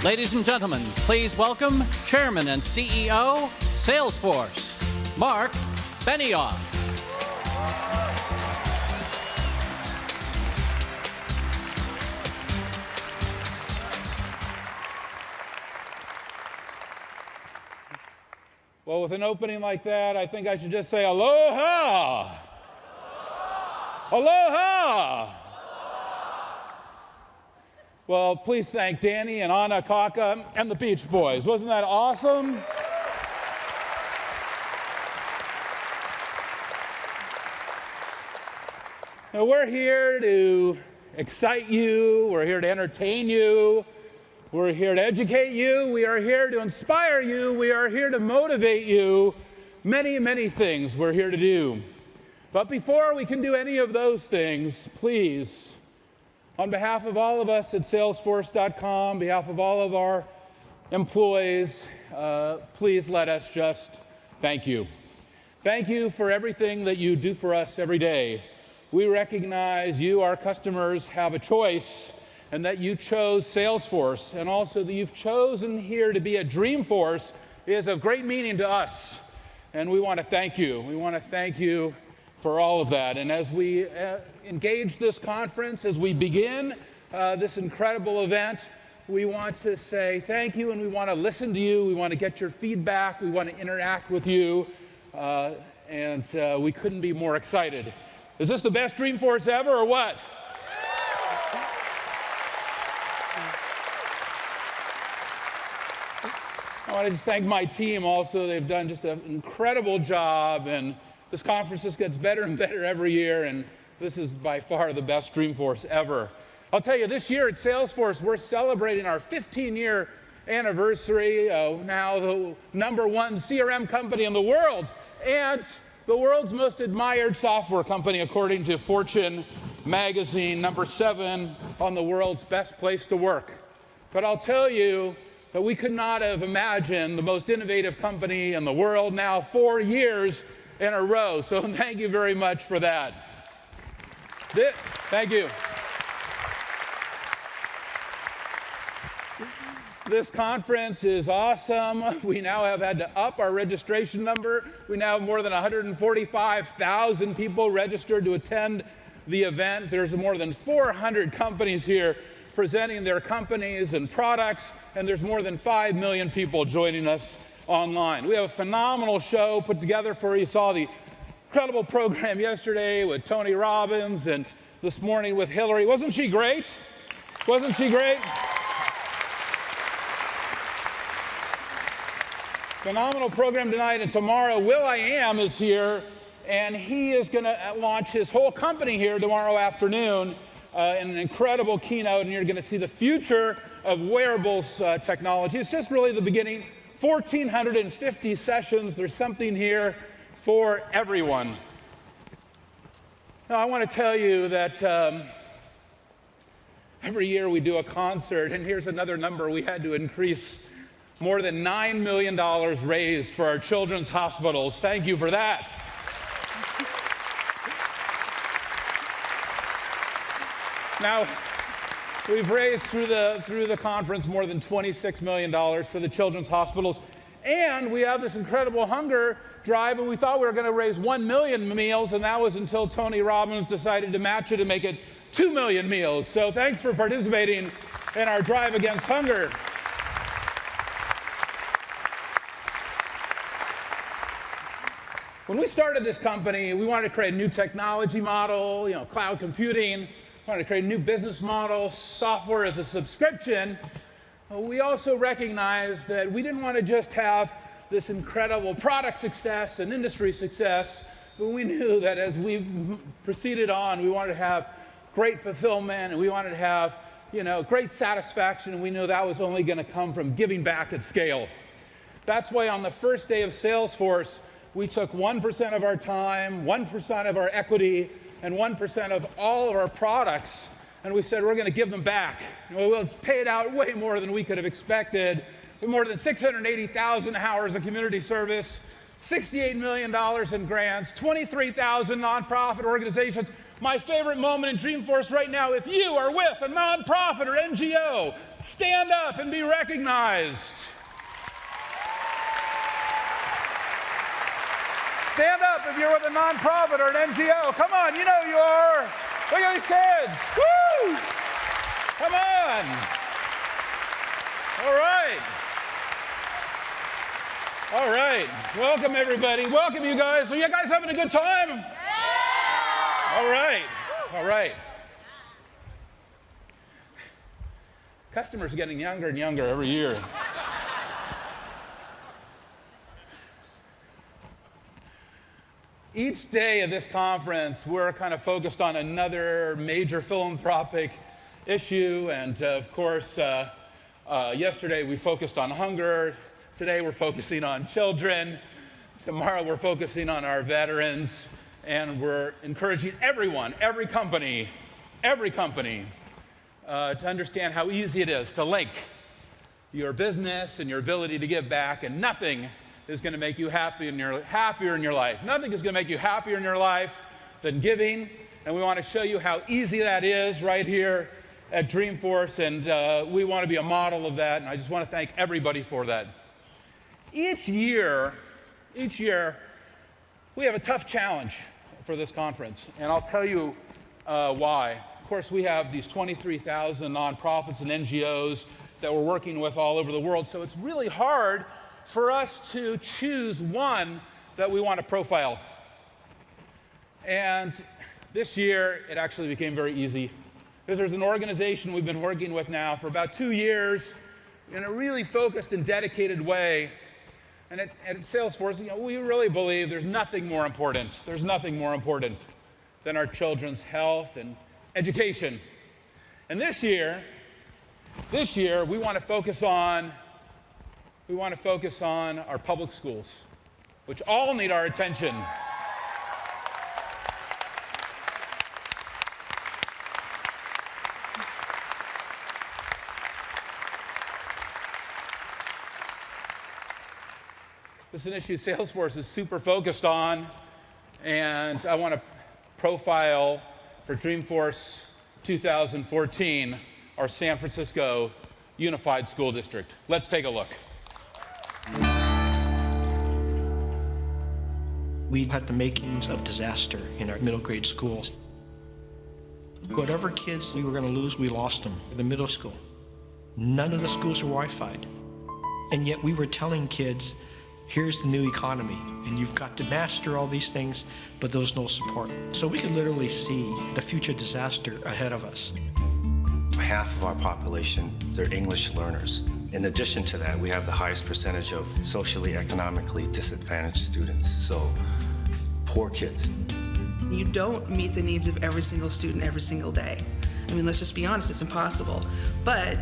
Ladies and gentlemen, please welcome Chairman and CEO, Salesforce, Mark Benioff. Well, with an opening like that, I think I should just say aloha! Aloha! Well, please thank Danny and Anna Kaka and the Beach Boys. Wasn't that awesome? Now, we're here to excite you. We're here to entertain you. We're here to educate you. We are here to inspire you. We are here to motivate you. Many, many things we're here to do. But before we can do any of those things, please, on behalf of all of us at Salesforce.com, on behalf of all of our employees, please let us just thank you. Thank you for everything that you do for us every day. We recognize you, our customers, have a choice, and that you chose Salesforce, and also that you've chosen here to be at Dreamforce is of great meaning to us. And we want to thank you. We want to thank you for all of that. And as we engage this conference, as we begin this incredible event, we want to say thank you, and we want to listen to you. We want to get your feedback. We want to interact with you. And we couldn't be more excited. Is this the best Dreamforce ever, or what? I want to just thank my team also. They've done just an incredible job, and this conference just gets better and better every year, and this is by far the best Dreamforce ever. I'll tell you, this year at Salesforce, we're celebrating our 15-year anniversary, now the #1 CRM company in the world, and the world's most admired software company, according to Fortune magazine, #7 on the world's best place to work. But I'll tell you, that we could not have imagined the most innovative company in the world now 4 years in a row. So thank you very much for that. Thank you. This conference is awesome. We now have had to up our registration number. We now have more than 145,000 people registered to attend the event. There's more than 400 companies here presenting their companies and products, and there's more than 5 million people joining us online. We have a phenomenal show put together for you. You saw the incredible program yesterday with Tony Robbins, and this morning with Hillary. Wasn't she great? Wasn't she great? Phenomenal program tonight, and tomorrow Will.i.am is here, and he is going to launch his whole company here tomorrow afternoon. In an incredible keynote, and you're going to see the future of wearables technology. It's just really the beginning. 1,450 sessions. There's something here for everyone. Now, I want to tell you that every year we do a concert, and here's another number we had to increase. More than $9 million raised for our children's hospitals. Thank you for that. Now, we've raised through the conference more than $26 million for the children's hospitals, and we have this incredible hunger drive, and we thought we were going to raise 1 million meals, and that was until Tony Robbins decided to match it and make it 2 million meals. So thanks for participating in our drive against hunger. When we started this company, we wanted to create a new technology model, cloud computing. We wanted to create a new business model, software as a subscription. We also recognized that we didn't want to just have this incredible product success and industry success, but we knew that as we proceeded on, we wanted to have great fulfillment, and we wanted to have great satisfaction, and we knew that was only going to come from giving back at scale. That's why on the first day of Salesforce, we took 1% of our time, 1% of our equity, and 1% of all of our products, and we said we're going to give them back. We'll pay it out way more than we could have expected. With more than 680,000 hours of community service, $68 million in grants, 23,000 nonprofit organizations. My favorite moment in Dreamforce right now, if you are with a nonprofit or NGO stand up and be recognized. Stand up if you're with a nonprofit or an NGO. Come on, you know you are. Look at these kids. Woo! Come on. All right. All right. Welcome, everybody. Welcome, you guys. Are you guys having a good time? Yeah! All right. All right. Customers are getting younger and younger every year. Each day of this conference, we're kind of focused on another major philanthropic issue. And of course, yesterday we focused on hunger. Today we're focusing on children. Tomorrow we're focusing on our veterans. And we're encouraging everyone, every company, to understand how easy it is to link your business and your ability to give back, and nothing is going to make you happier in your life. Nothing is going to make you happier in your life than giving, and we want to show you how easy that is right here at Dreamforce, and we want to be a model of that, and I just want to thank everybody for that. Each year, we have a tough challenge for this conference, and I'll tell you why. Of course, we have these 23,000 nonprofits and NGOs that we're working with all over the world, so it's really hard for us to choose one that we want to profile. And this year, it actually became very easy, because there's an organization we've been working with now for about 2 years in a really focused and dedicated way. And at Salesforce, we really believe there's nothing more important. There's nothing more important than our children's health and education. And this year, we want to focus on our public schools, which all need our attention. This is an issue Salesforce is super focused on, and I want to profile for Dreamforce 2014 our San Francisco Unified School District. Let's take a look. We had the makings of disaster in our middle grade schools. Whatever kids we were going to lose, we lost them in the middle school. None of the schools were Wi-Fi'd. And yet we were telling kids, here's the new economy, and you've got to master all these things, but there was no support. So we could literally see the future disaster ahead of us. Half of our population, they're English learners. In addition to that, we have the highest percentage of socially, economically disadvantaged students, so poor kids. You don't meet the needs of every single student every single day. I mean, let's just be honest, it's impossible. But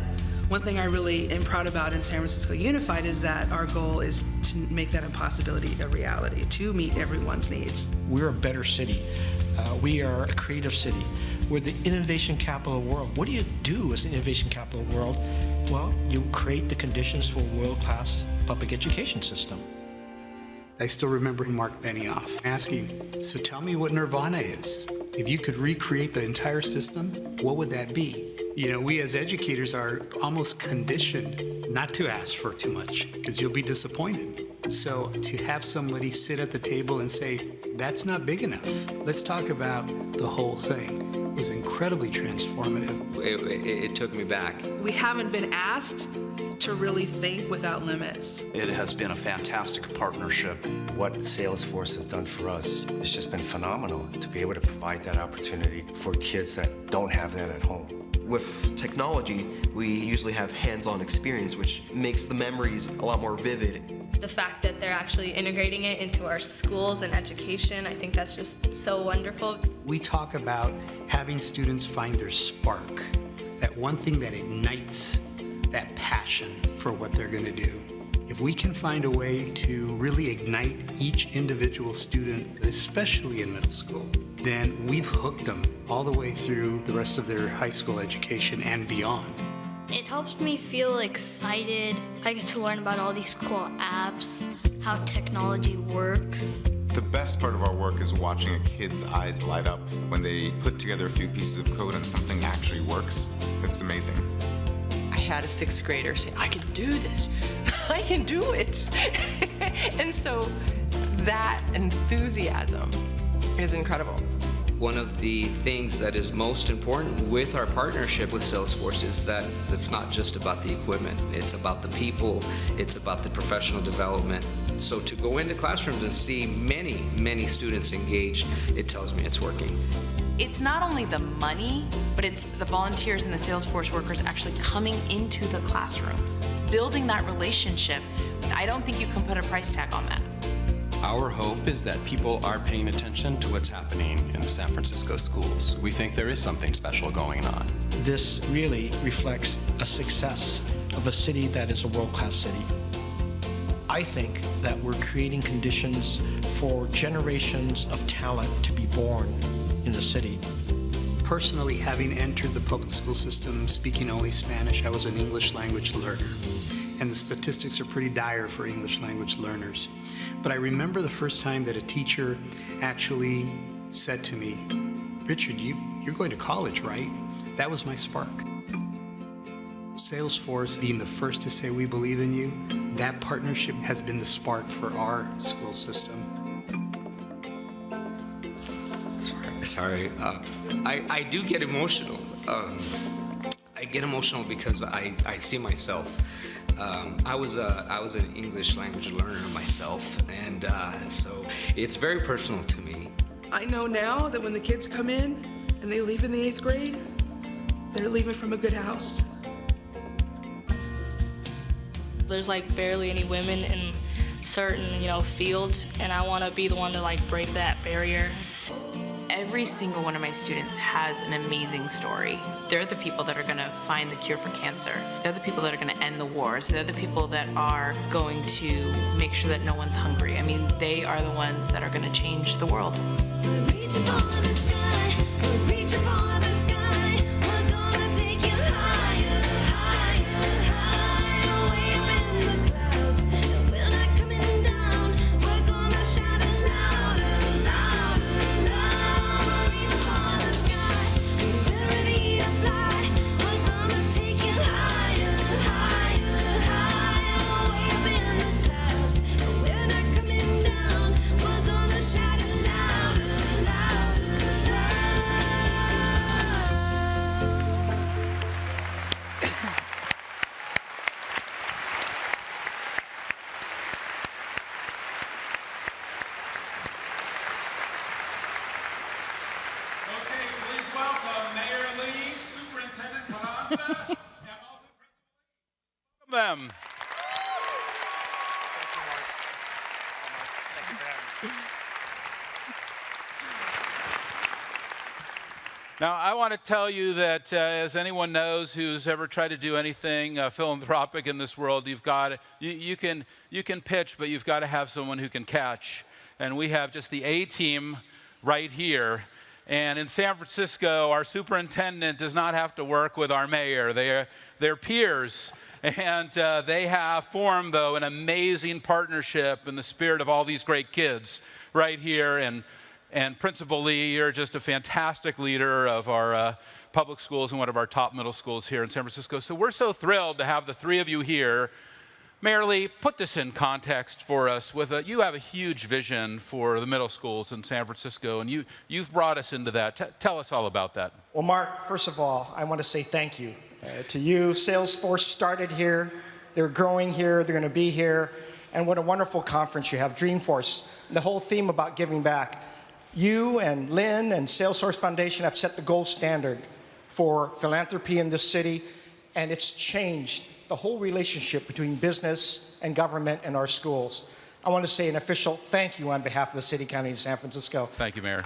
one thing I really am proud about in San Francisco Unified is that our goal is to make that impossibility a reality, to meet everyone's needs. We're a better city. We are a creative city. We're the innovation capital of the world. What do you do as an innovation capital of the world? Well, you create the conditions for a world-class public education system. I still remember Mark Benioff asking, so tell me what nirvana is. If you could recreate the entire system, what would that be? You know, we as educators are almost conditioned not to ask for too much, because you'll be disappointed. So to have somebody sit at the table and say, that's not big enough, let's talk about the whole thing, was incredibly transformative. It took me back. We haven't been asked to really think without limits. It has been a fantastic partnership. What Salesforce has done for us, it's just been phenomenal to be able to provide that opportunity for kids that don't have that at home. With technology, we usually have hands-on experience, which makes the memories a lot more vivid. The fact that they're actually integrating it into our schools and education, I think that's just so wonderful. We talk about having students find their spark, that one thing that ignites that passion for what they're going to do. If we can find a way to really ignite each individual student, especially in middle school, then we've hooked them all the way through the rest of their high school education and beyond. It helps me feel excited. I get to learn about all these cool apps, how technology works. The best part of our work is watching a kid's eyes light up when they put together a few pieces of code and something actually works. It's amazing. I had a 6th grader say, I can do this. I can do it. And so that enthusiasm is incredible. One of the things that is most important with our partnership with Salesforce is that it's not just about the equipment. It's about the people. It's about the professional development. So to go into classrooms and see many, many students engaged, it tells me it's working. It's not only the money, but it's the volunteers and the Salesforce workers actually coming into the classrooms, building that relationship. I don't think you can put a price tag on that. Our hope is that people are paying attention to what's happening in the San Francisco schools. We think there is something special going on. This really reflects a success of a city that is a world-class city. I think that we're creating conditions for generations of talent to be born in the city. Personally, having entered the public school system speaking only Spanish, I was an English language learner. And the statistics are pretty dire for English language learners. But I remember the first time that a teacher actually said to me, Richard, you're going to college, right? That was my spark. Salesforce being the first to say we believe in you, that partnership has been the spark for our school system. Sorry. I do get emotional. I get emotional because I see myself. I was an English language learner myself, and so it's very personal to me. I know now that when the kids come in and they leave in the 8th grade, they're leaving from a good house. There's like barely any women in certain, fields, and I want to be the one to like break that barrier. Every single one of my students has an amazing story. They're the people that are going to find the cure for cancer. They're the people that are going to end the wars. They're the people that are going to make sure that no one's hungry. I mean, they are the ones that are going to change the world. Them. Now, I want to tell you that as anyone knows who's ever tried to do anything philanthropic in this world, you can pitch, but you've got to have someone who can catch. And we have just the A team right here. And in San Francisco, our superintendent does not have to work with our mayor. They're peers. And they have formed, though, an amazing partnership in the spirit of all these great kids right here. And Principal Lee, you're just a fantastic leader of our public schools and one of our top middle schools here in San Francisco. So we're so thrilled to have the three of you here. Mayor Lee, put this in context for us. You have a huge vision for the middle schools in San Francisco, and you've brought us into that. Tell us all about that. Well, Mark, first of all, I want to say thank you to you. Salesforce started here. They're growing here. They're going to be here. And what a wonderful conference you have, Dreamforce. The whole theme about giving back. You and Lynn and Salesforce Foundation have set the gold standard for philanthropy in this city, and it's changed the whole relationship between business and government and our schools. I want to say an official thank you on behalf of the City, County of San Francisco. Thank you, Mayor.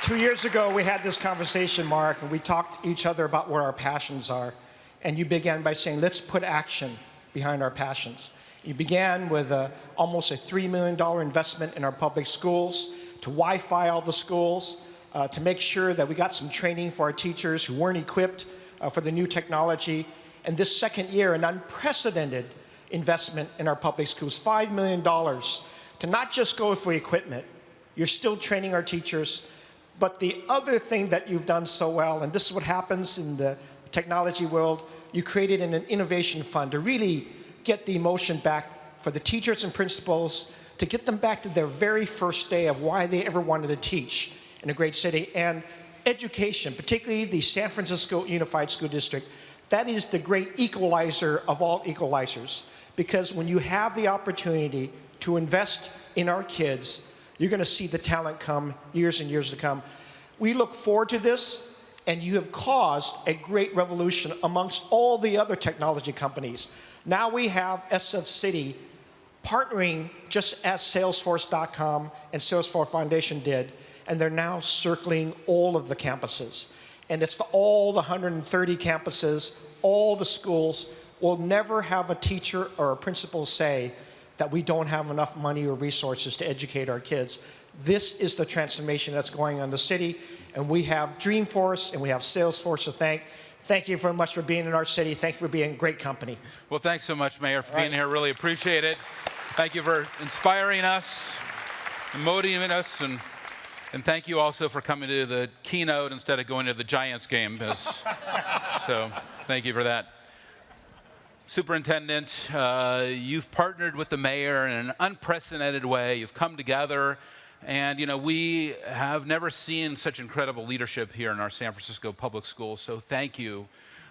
2 years ago, we had this conversation, Mark, and we talked to each other about where our passions are. And you began by saying, let's put action behind our passions. You began with almost a $3 million investment in our public schools, to Wi-Fi all the schools, to make sure that we got some training for our teachers who weren't equipped for the new technology. And this second year, an unprecedented investment in our public schools, $5 million to not just go for equipment. You're still training our teachers, But the other thing that you've done so well, and this is what happens in the technology world, you created an innovation fund to really get the emotion back for the teachers and principals, to get them back to their very first day of why they ever wanted to teach in a great city. And education, particularly the San Francisco Unified School District, that is the great equalizer of all equalizers. Because when you have the opportunity to invest in our kids, you're going to see the talent come years and years to come. We look forward to this, and you have caused a great revolution amongst all the other technology companies. Now we have SF City partnering just as Salesforce.com and Salesforce Foundation did, and they're now circling all of the campuses. And it's all the 130 campuses, all the schools. Will never have a teacher or a principal say that we don't have enough money or resources to educate our kids. This is the transformation that's going on in the city, and we have Dreamforce and we have Salesforce to thank. Thank you very much for being in our city. Thank you for being a great company. Well, thanks so much, Mayor, for being here. Really appreciate it. Thank you for inspiring us, motivating us, and thank you also for coming to the keynote instead of going to the Giants game. So thank you for that. Superintendent, you've partnered with the mayor in an unprecedented way. You've come together, and we have never seen such incredible leadership here in our San Francisco public schools. So thank you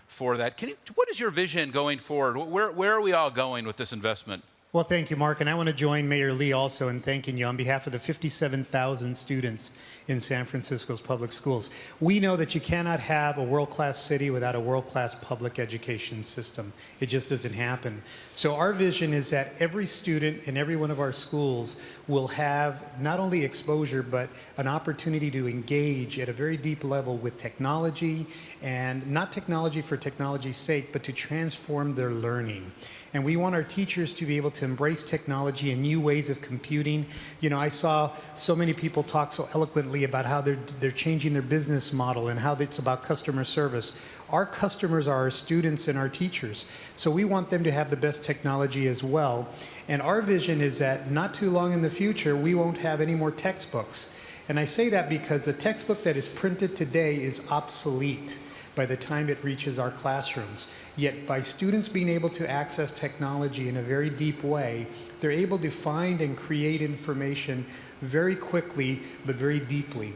for that. What is your vision going forward? Where are we all going with this investment? Well, thank you, Mark, and I want to join Mayor Lee also in thanking you on behalf of the 57,000 students in San Francisco's public schools. We know that you cannot have a world-class city without a world-class public education system. It just doesn't happen. So our vision is that every student in every one of our schools will have not only exposure, but an opportunity to engage at a very deep level with technology, and not technology for technology's sake, but to transform their learning. And we want our teachers to be able to embrace technology and new ways of computing. I saw so many people talk so eloquently about how they're changing their business model and how it's about customer service. Our customers are our students and our teachers. So we want them to have the best technology as well. And our vision is that not too long in the future, we won't have any more textbooks. And I say that because a textbook that is printed today is obsolete by the time it reaches our classrooms. Yet by students being able to access technology in a very deep way, they're able to find and create information very quickly, but very deeply.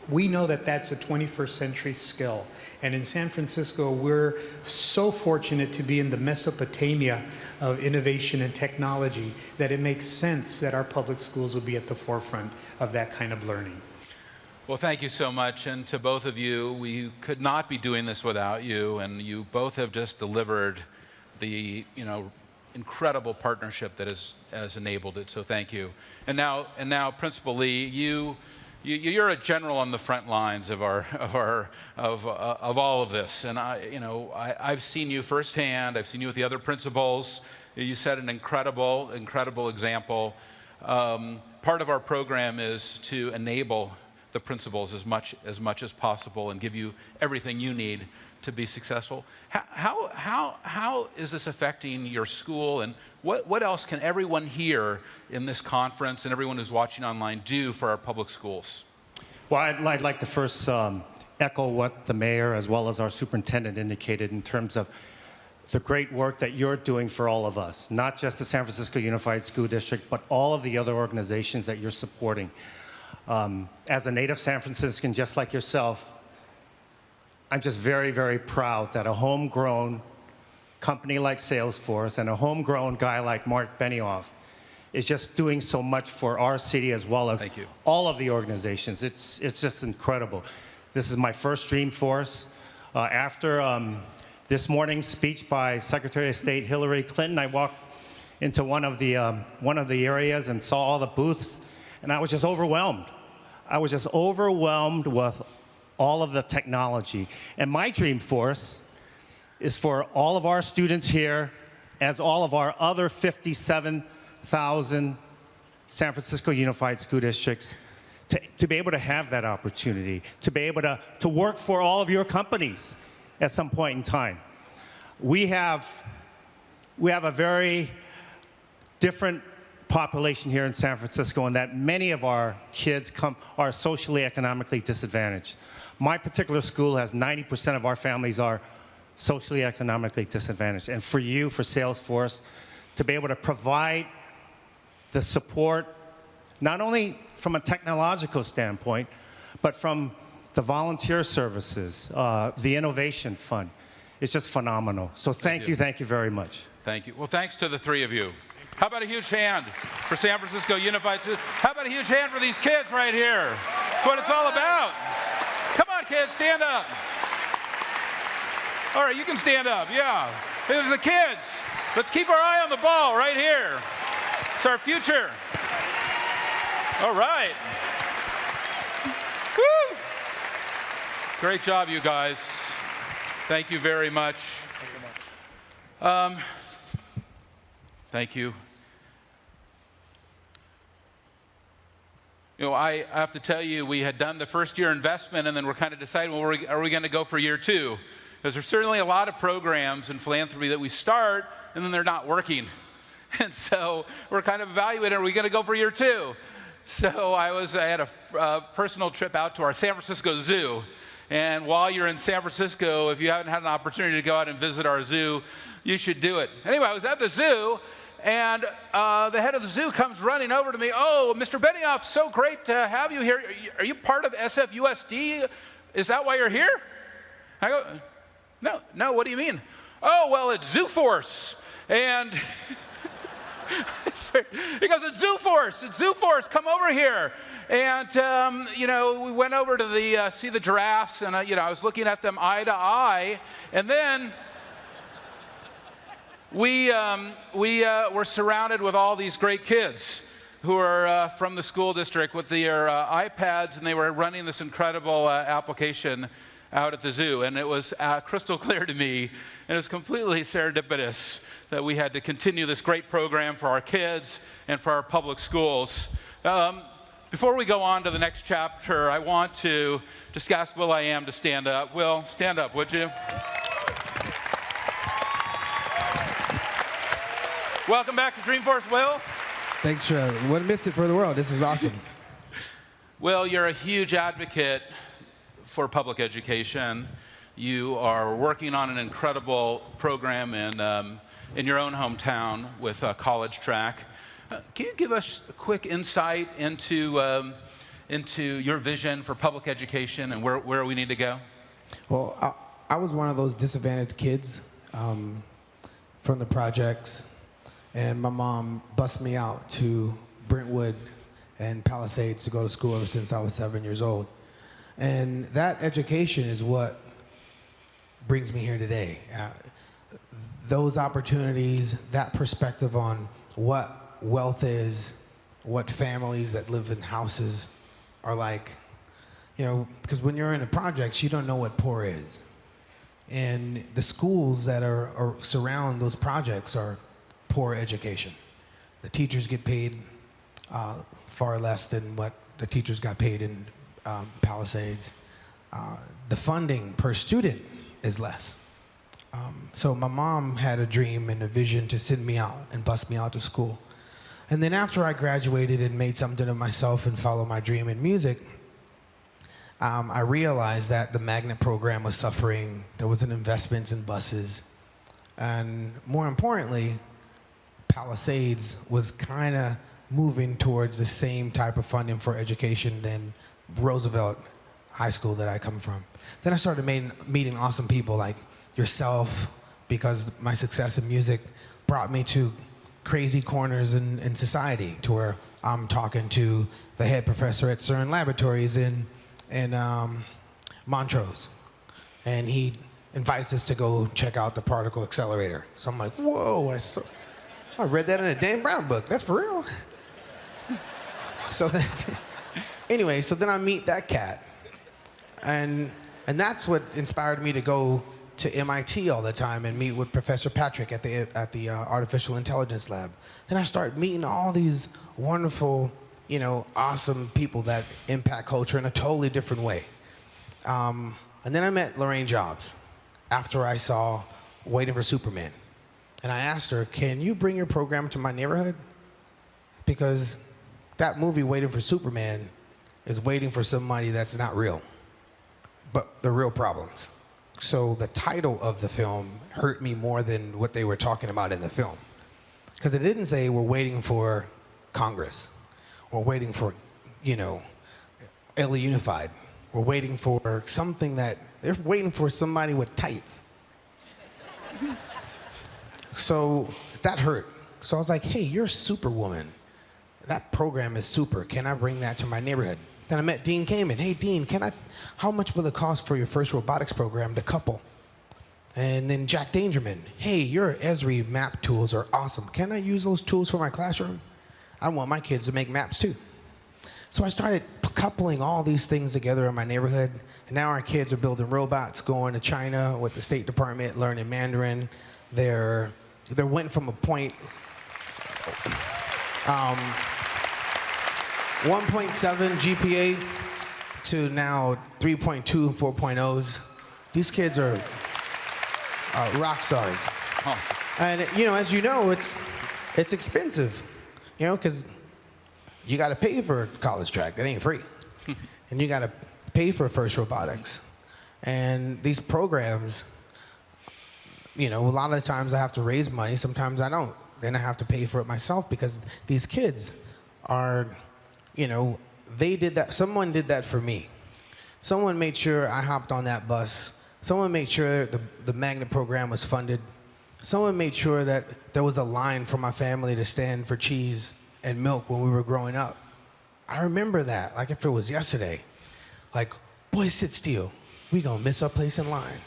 We know that that's a 21st century skill. And in San Francisco, we're so fortunate to be in the Mesopotamia of innovation and technology that it makes sense that our public schools will be at the forefront of that kind of learning. Well, thank you so much, and to both of you, we could not be doing this without you, and you both have just delivered the incredible partnership that has enabled it. So thank you. And now, Principal Lee, you're a general on the front lines of all of this, and I've seen you firsthand. I've seen you with the other principals. You set an incredible example. Part of our program is to enable the principals as much as possible and give you everything you need to be successful. How is this affecting your school, and what else can everyone here in this conference and everyone who's watching online do for our public schools? Well, I'd like to first echo what the mayor as well as our superintendent indicated in terms of the great work that you're doing for all of us, not just the San Francisco Unified School District, but all of the other organizations that you're supporting. As a native San Franciscan, just like yourself, I'm just very, very proud that a homegrown company like Salesforce and a homegrown guy like Mark Benioff is just doing so much for our city as well as all of the organizations. It's just incredible. This is my first Dreamforce. After this morning's speech by Secretary of State Hillary Clinton, I walked into one of the areas and saw all the booths, and I was just overwhelmed. I was just overwhelmed with all of the technology. And my Dreamforce is for all of our students here, as all of our other 57,000 San Francisco Unified School Districts, to be able to have that opportunity, to be able to work for all of your companies at some point in time. We have a very different population here in San Francisco, and that many of our kids are socially economically disadvantaged. My particular school has 90% of our families are socially economically disadvantaged. And for you, for Salesforce, to be able to provide the support, not only from a technological standpoint, but from the volunteer services, the Innovation Fund, it's just phenomenal. So thank you very much. Thank you. Well, thanks to the three of you. How about a huge hand for San Francisco Unified Schools? How about a huge hand for these kids right here? That's what it's all about. Come on, kids, stand up. All right, you can stand up, yeah. There's the kids. Let's keep our eye on the ball right here. It's our future. All right. Woo! Great job, you guys. Thank you very much. Thank you. You know, I have to tell you, we had done the first year investment, and then we're kind of deciding, well, are we going to go for year two? Because there's certainly a lot of programs in philanthropy that we start, and then they're not working. And so we're kind of evaluating, are we going to go for year two? So I had a personal trip out to our San Francisco Zoo. And while you're in San Francisco, if you haven't had an opportunity to go out and visit our zoo, you should do it. Anyway, I was at the zoo, and the head of the zoo comes running over to me. Oh, Mr. Benioff, so great to have you here. Are you part of SFUSD? Is that why you're here? I go, no, what do you mean? Oh, well, it's Dreamforce. And he goes, it's Dreamforce, come over here. And, you know, we went over to see the giraffes, and, you know, I was looking at them eye to eye. And then we were surrounded with all these great kids who are from the school district with their iPads, and they were running this incredible application out at the zoo. And it was crystal clear to me, and it was completely serendipitous that we had to continue this great program for our kids and for our public schools. Before we go on to the next chapter, I want to just ask Will I Am to stand up. Will, stand up, would you? Welcome back to Dreamforce, Will. Thanks, Charlie. Wouldn't miss it for the world. This is awesome. Will, you're a huge advocate for public education. You are working on an incredible program in your own hometown with College Track. Can you give us a quick insight into your vision for public education and where we need to go? Well, I was one of those disadvantaged kids from the projects, and my mom bussed me out to Brentwood and Palisades to go to school ever since I was 7 years old. And that education is what brings me here today. Those opportunities, that perspective on what wealth is, what families that live in houses are like. You know, because when you're in the projects, you don't know what poor is. And the schools that are surround those projects are poor education. The teachers get paid far less than what the teachers got paid in Palisades. The funding per student is less. So my mom had a dream and a vision to send me out and bus me out to school. And then after I graduated and made something of myself and followed my dream in music, I realized that the magnet program was suffering. There wasn't investments in buses. And more importantly, Palisades was kind of moving towards the same type of funding for education than Roosevelt High School that I come from. Then I started meeting awesome people like yourself, because my success in music brought me to crazy corners in society, to where I'm talking to the head professor at CERN Laboratories in Montrose, and he invites us to go check out the particle accelerator. So I'm like, whoa, I read that in a Dan Brown book. That's for real. So then I meet that cat, and that's what inspired me to go to MIT all the time and meet with Professor Patrick at the Artificial Intelligence Lab. Then I start meeting all these wonderful, awesome people that impact culture in a totally different way. And then I met Lorraine Jobs after I saw Waiting for Superman. And I asked her, can you bring your program to my neighborhood? because that movie, Waiting for Superman, is waiting for somebody that's not real, but the real problems. So the title of the film hurt me more than what they were talking about in the film. Because it didn't say we're waiting for Congress. We're waiting for, LA Unified. We're waiting for something they're waiting for somebody with tights. So that hurt. So I was like, hey, you're a superwoman. That program is super. Can I bring that to my neighborhood? Then I met Dean Kamen. Hey, Dean, how much will it cost for your first robotics program to couple? And then Jack Dangerman. Hey, your Esri map tools are awesome. Can I use those tools for my classroom? I want my kids to make maps too. So I started coupling all these things together in my neighborhood. And now our kids are building robots, going to China with the State Department, learning Mandarin. They went from a point, 1.7 GPA to now 3.2 and 4.0s. These kids are rock stars. Awesome. And as you know, it's expensive, because you got to pay for college track. That ain't free. And you got to pay for FIRST Robotics. And these programs, a lot of the times I have to raise money. Sometimes I don't. Then I have to pay for it myself because these kids are, they did that. Someone did that for me. Someone made sure I hopped on that bus. Someone made sure the magnet program was funded. Someone made sure that there was a line for my family to stand for cheese and milk when we were growing up. I remember that, like if it was yesterday. Like, boys, sit still. We gonna miss our place in line.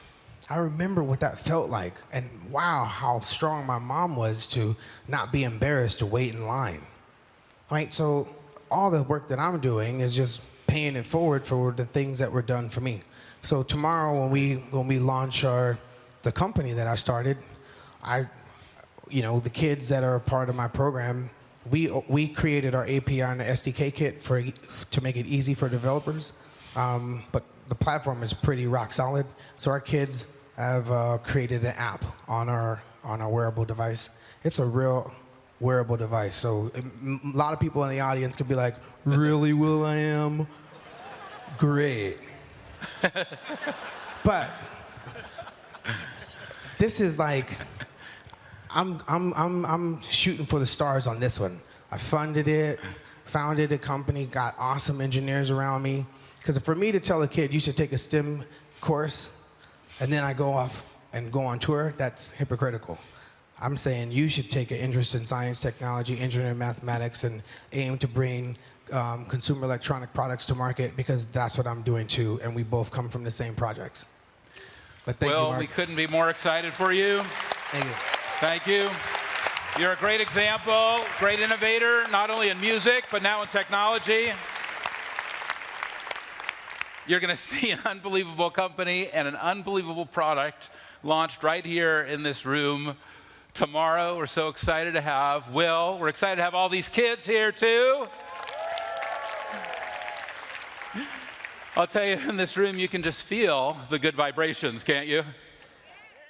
I remember what that felt like. And wow, how strong my mom was to not be embarrassed to wait in line. Right, so all the work that I'm doing is just paying it forward for the things that were done for me. So tomorrow when we launch the company that I started, the kids that are a part of my program, we created our API and the SDK kit to make it easy for developers. But the platform is pretty rock solid. So our kids have created an app on our wearable device. It's a real wearable device. So a lot of people in the audience could be like, really, Will.i.am? Great. But this is like, I'm shooting for the stars on this one. I funded it, founded a company, got awesome engineers around me. Because for me to tell a kid you should take a STEM course and then I go off and go on tour, that's hypocritical. I'm saying you should take an interest in science, technology, engineering, mathematics, and aim to bring consumer electronic products to market, because that's what I'm doing too, and we both come from the same projects. But thank you, Mark. We couldn't be more excited for you. Thank you. Thank you. You're a great example, great innovator, not only in music, but now in technology. You're going to see an unbelievable company and an unbelievable product launched right here in this room tomorrow. We're so excited to have Will. We're excited to have all these kids here too. I'll tell you, in this room, you can just feel the good vibrations, can't you?